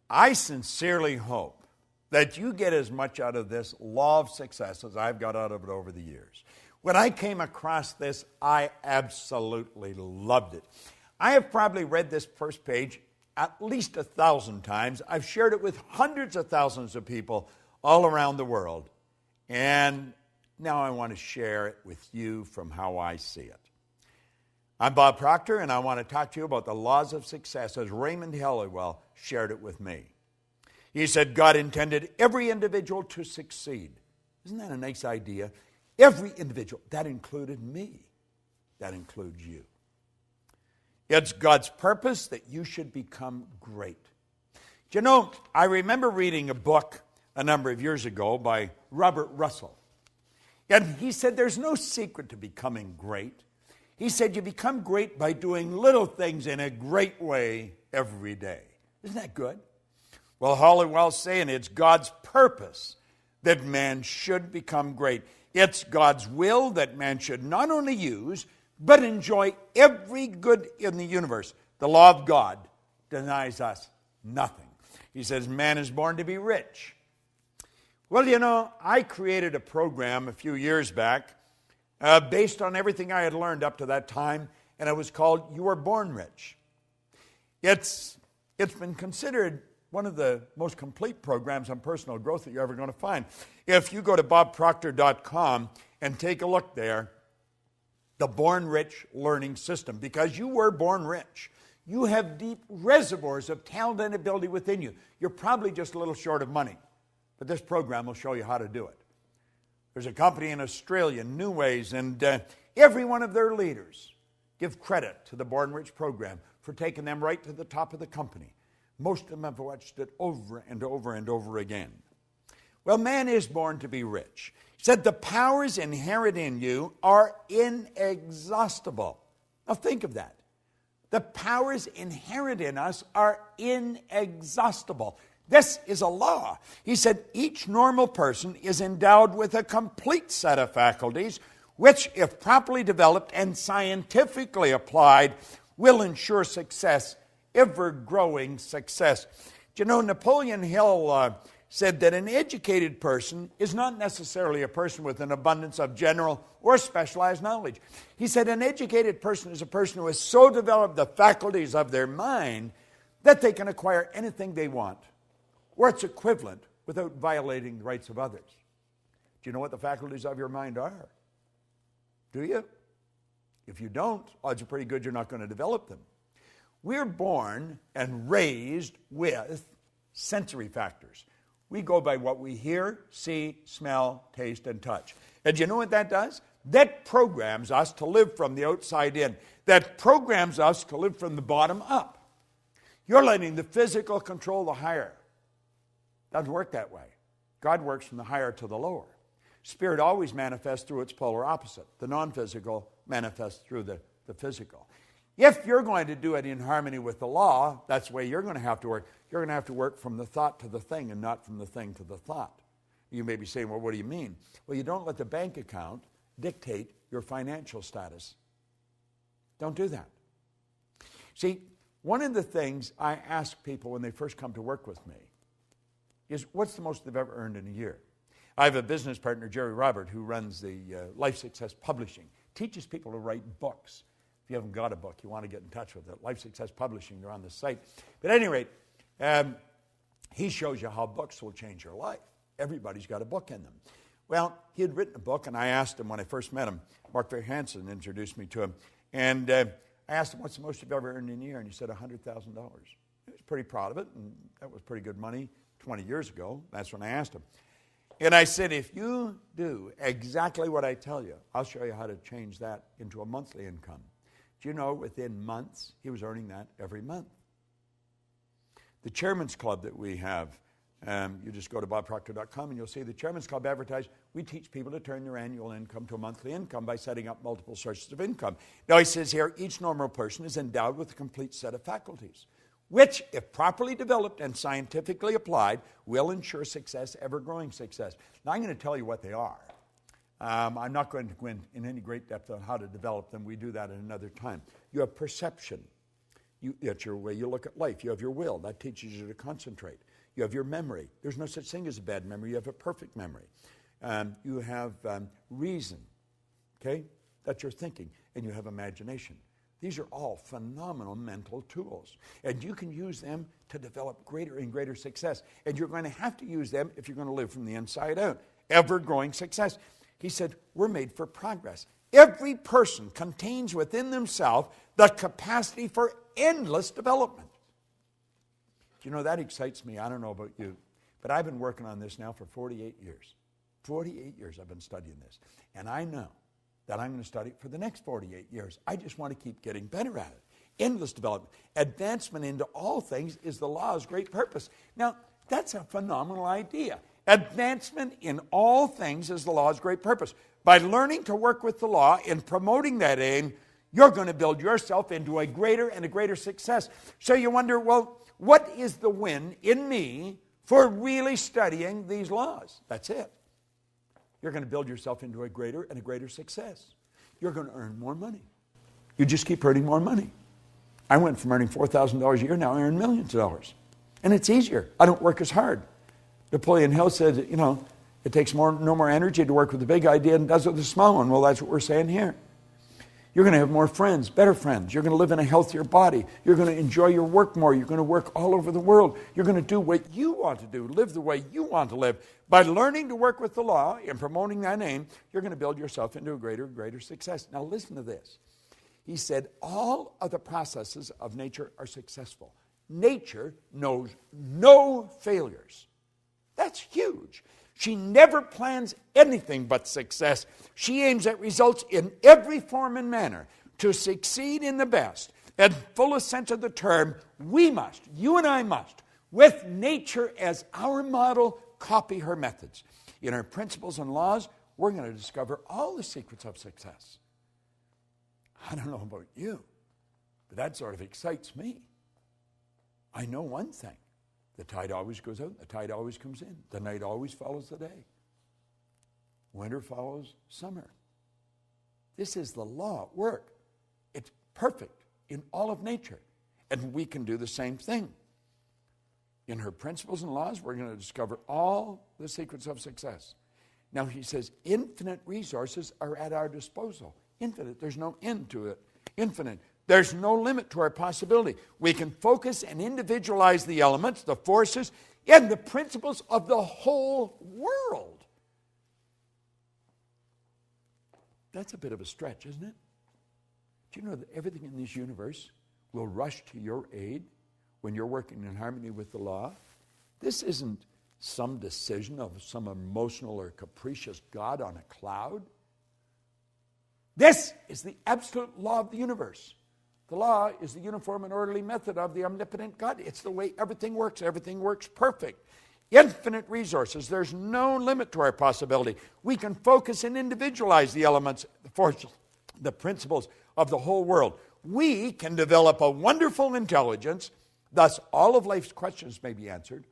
I sincerely hope that you get as much out of this law of success as I've got out of it over the years. When I came across this, I absolutely loved it. I have probably read this first page at least 1,000 times. I've shared it with hundreds of thousands of people all around the world. And now I want to share it with you from how I see it. I'm Bob Proctor, and I want to talk to you about the laws of success as Raymond Halliwell shared it with me. He said God intended every individual to succeed. Isn't that a nice idea? Every individual. That included me. That includes you. It's God's purpose that you should become great. Do you know, I remember reading a book a number of years ago by Robert Russell. And he said there's no secret to becoming great. He said you become great by doing little things in a great way every day. Isn't that good? Well, Halliwell's saying it's God's purpose that man should become great. It's God's will that man should not only use, but enjoy every good in the universe. The law of God denies us nothing. He says man is born to be rich. Well, you know, I created a program a few years back based on everything I had learned up to that time, and it was called You Were Born Rich. It's been considered one of the most complete programs on personal growth that you're ever going to find. If you go to bobproctor.com and take a look there, the Born Rich Learning System, because you were born rich. You have deep reservoirs of talent and ability within you. You're probably just a little short of money, but this program will show you how to do it. There's a company in Australia, New Ways, and every one of their leaders give credit to the Born Rich program for taking them right to the top of the company. Most of them have watched it over and over and over again. Well, man is born to be rich. He said the powers inherent in you are inexhaustible. Now think of that. The powers inherent in us are inexhaustible. This is a law. He said each normal person is endowed with a complete set of faculties which, if properly developed and scientifically applied, will ensure success, ever-growing success. Do you know, Napoleon Hill said that an educated person is not necessarily a person with an abundance of general or specialized knowledge. He said an educated person is a person who has so developed the faculties of their mind that they can acquire anything they want, or its equivalent, without violating the rights of others. Do you know what the faculties of your mind are? Do you? If you don't, odds are pretty good you're not going to develop them. We're born and raised with sensory factors. We go by what we hear, see, smell, taste, and touch. And do you know what that does? That programs us to live from the outside in. That programs us to live from the bottom up. You're letting the physical control the higher. Doesn't work that way. God works from the higher to the lower. Spirit always manifests through its polar opposite. The non-physical manifests through the physical. If you're going to do it in harmony with the law, that's the way you're going to have to work. You're going to have to work from the thought to the thing and not from the thing to the thought. You may be saying, well, what do you mean? Well, you don't let the bank account dictate your financial status. Don't do that. See, one of the things I ask people when they first come to work with me is, what's the most they've ever earned in a year? I have a business partner, Jerry Robert, who runs the Life Success Publishing, teaches people to write books. If you haven't got a book, you want to get in touch with it. Life Success Publishing, they're on the site. But at any rate, he shows you how books will change your life. Everybody's got a book in them. Well, he had written a book, and I asked him when I first met him, Mark Hansen introduced me to him, and I asked him, what's the most you've ever earned in a year? And he said $100,000. He was pretty proud of it, and that was pretty good money 20 years ago. That's when I asked him. And I said, if you do exactly what I tell you, I'll show you how to change that into a monthly income. Do you know, within months, he was earning that every month. The Chairman's Club that we have, you just go to bobproctor.com and you'll see the Chairman's Club advertised. We teach people to turn their annual income to a monthly income by setting up multiple sources of income. Now he says here, each normal person is endowed with a complete set of faculties, which, if properly developed and scientifically applied, will ensure success, ever-growing success. Now I'm going to tell you what they are. I'm not going to go in any great depth on how to develop them. We do that at another time. You have perception. That's your way you look at life. You have your will. That teaches you to concentrate. You have your memory. There's no such thing as a bad memory. You have a perfect memory. You have reason. Okay? That's your thinking. And you have imagination. These are all phenomenal mental tools. And you can use them to develop greater and greater success. And you're going to have to use them if you're going to live from the inside out. Ever-growing success. He said, we're made for progress. Every person contains within themselves the capacity for endless development. You know, that excites me. I don't know about you, but I've been working on this now for 48 years. 48 years I've been studying this. And I know that I'm going to study it for the next 48 years. I just want to keep getting better at it. Endless development. Advancement into all things is the law's great purpose. Now, that's a phenomenal idea. Advancement in all things is the law's great purpose. By learning to work with the law and promoting that aim, you're going to build yourself into a greater and a greater success. So you wonder, well, what is the win in me for really studying these laws? That's it. You're going to build yourself into a greater and a greater success. You're going to earn more money. You just keep earning more money. I went from earning $4,000 a year, now I earn millions of dollars. And it's easier. I don't work as hard. Napoleon Hill said, it takes no more energy to work with the big idea than it does with the small one. Well, that's what we're saying here. You're going to have more friends, better friends. You're going to live in a healthier body. You're going to enjoy your work more. You're going to work all over the world. You're going to do what you want to do, live the way you want to live. By learning to work with the law and promoting that aim, you're going to build yourself into a greater and greater success. Now listen to this. He said, all of the processes of nature are successful. Nature knows no failures. That's huge. She never plans anything but success. She aims at results in every form and manner. To succeed in the best and fullest sense of the term, we must, you and I must, with nature as our model, copy her methods. In her principles and laws, we're going to discover all the secrets of success. I don't know about you, but that sort of excites me. I know one thing. The tide always goes out, the tide always comes in. The night always follows the day. Winter follows summer. This is the law at work. It's perfect in all of nature. And we can do the same thing. In her principles and laws, we're going to discover all the secrets of success. Now he says, infinite resources are at our disposal. Infinite, there's no end to it. Infinite. There's no limit to our possibility. We can focus and individualize the elements, the forces, and the principles of the whole world. That's a bit of a stretch, isn't it? Do you know that everything in this universe will rush to your aid when you're working in harmony with the law? This isn't some decision of some emotional or capricious God on a cloud. This is the absolute law of the universe. The law is the uniform and orderly method of the omnipotent God. It's the way everything works. Everything works perfect. Infinite resources. There's no limit to our possibility. We can focus and individualize the elements, the forces, the principles of the whole world. We can develop a wonderful intelligence. Thus, all of life's questions may be answered,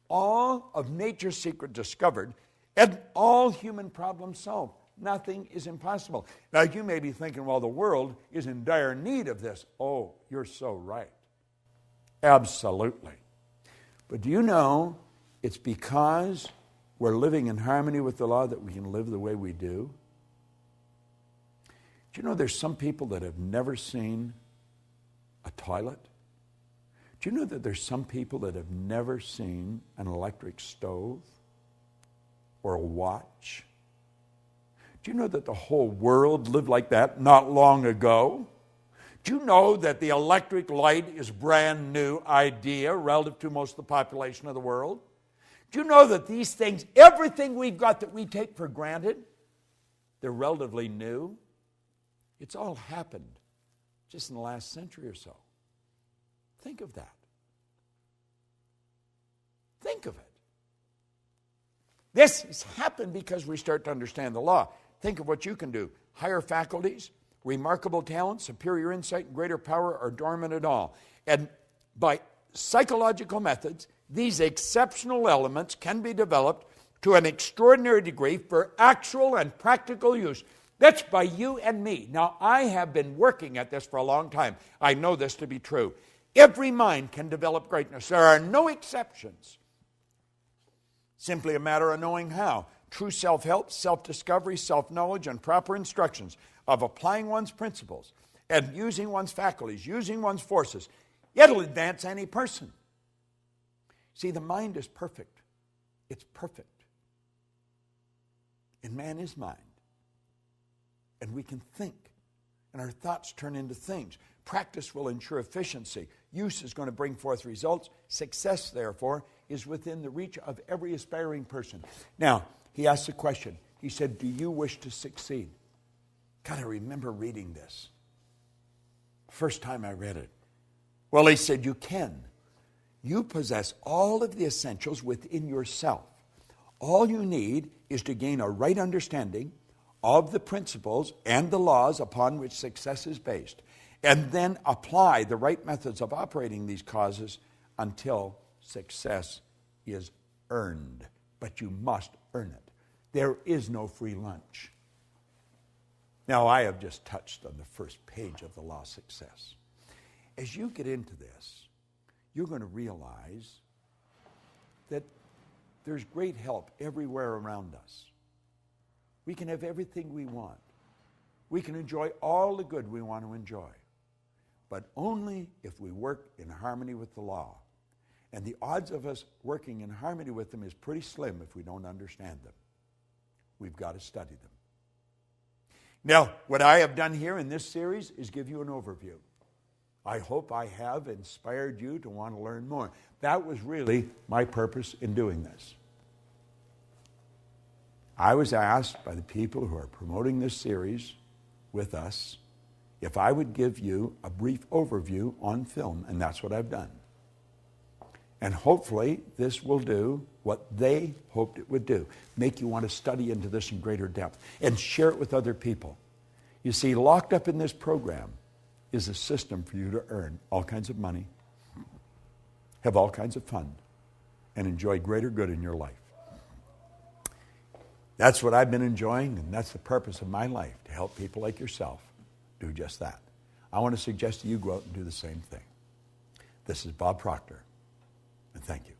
all of nature's secret discovered, and all human problems solved. Nothing is impossible. Now, you may be thinking, well, the world is in dire need of this. Oh, you're so right. Absolutely. But do you know it's because we're living in harmony with the law that we can live the way we do? Do you know there's some people that have never seen a toilet? Do you know that there's some people that have never seen an electric stove or a watch? Do you know that the whole world lived like that not long ago? Do you know that the electric light is a brand new idea relative to most of the population of the world? Do you know that these things, everything we've got that we take for granted, they're relatively new? It's all happened just in the last century or so. Think of that. Think of it. This has happened because we start to understand the law. Think of what you can do. Higher faculties, remarkable talent, superior insight, and greater power are dormant at all. And by psychological methods, these exceptional elements can be developed to an extraordinary degree for actual and practical use. That's by you and me. Now, I have been working at this for a long time. I know this to be true. Every mind can develop greatness. There are no exceptions. Simply a matter of knowing how. True self-help, self-discovery, self-knowledge, and proper instructions of applying one's principles and using one's faculties, using one's forces. It'll advance any person. See, the mind is perfect. It's perfect. And man is mind. And we can think. And our thoughts turn into things. Practice will ensure efficiency. Use is going to bring forth results. Success, therefore, is within the reach of every aspiring person. Now, he asked a question. He said, do you wish to succeed? God, I remember reading this. First time I read it. Well, he said, you can. You possess all of the essentials within yourself. All you need is to gain a right understanding of the principles and the laws upon which success is based, and then apply the right methods of operating these causes until success is earned. But you must earn it. There is no free lunch. Now, I have just touched on the first page of the law of success. As you get into this, you're going to realize that there's great help everywhere around us. We can have everything we want. We can enjoy all the good we want to enjoy. But only if we work in harmony with the law. And the odds of us working in harmony with them is pretty slim if we don't understand them. We've got to study them. Now, what I have done here in this series is give you an overview. I hope I have inspired you to want to learn more. That was really my purpose in doing this. I was asked by the people who are promoting this series with us if I would give you a brief overview on film, and that's what I've done. And hopefully this will do what they hoped it would do, make you want to study into this in greater depth and share it with other people. You see, locked up in this program is a system for you to earn all kinds of money, have all kinds of fun, and enjoy greater good in your life. That's what I've been enjoying, and that's the purpose of my life, to help people like yourself do just that. I want to suggest to you go out and do the same thing. This is Bob Proctor, and thank you.